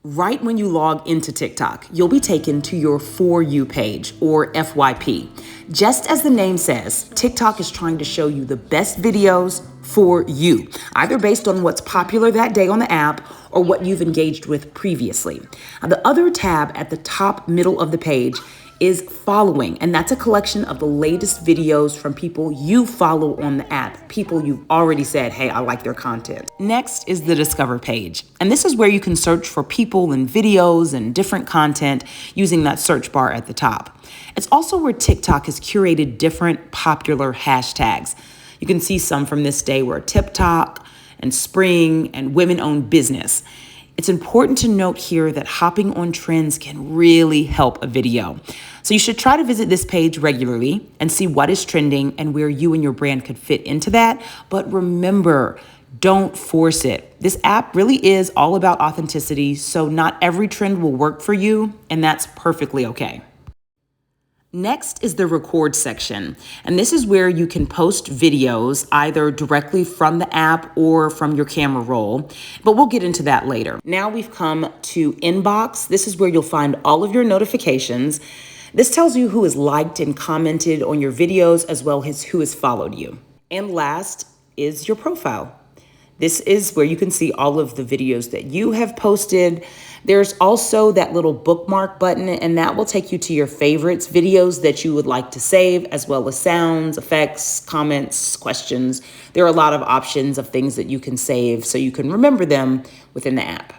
Right when you log into TikTok, you'll be taken to your For You page, or FYP. Just as the name says, TikTok is trying to show you the best videos for you, either based on what's popular that day on the app or what you've engaged with previously. Now, the other tab at the top middle of the page is following, and that's a collection of the latest videos from people you follow on the app, people you've already said, hey, I like their content. Next is the Discover page, and this is where you can search for people and videos and different content using that search bar at the top. It's also where TikTok has curated different popular hashtags. You can see some from this day were TikTok and spring and women-owned business. It's important to note here that hopping on trends can really help a video. So you should try to visit this page regularly and see what is trending and where you and your brand could fit into that. But remember, don't force it. This app really is all about authenticity, so not every trend will work for you, and that's perfectly okay. Next is the record section, and this is where you can post videos either directly from the app or from your camera roll, but we'll get into that later. Now we've come to inbox. This is where you'll find all of your notifications. This tells you who has liked and commented on your videos as well as who has followed you. And last is your profile. This is where you can see all of the videos that you have posted. There's also that little bookmark button, and that will take you to your favorites, videos that you would like to save, as well as sounds, effects, comments, questions. There are a lot of options of things that you can save so you can remember them within the app.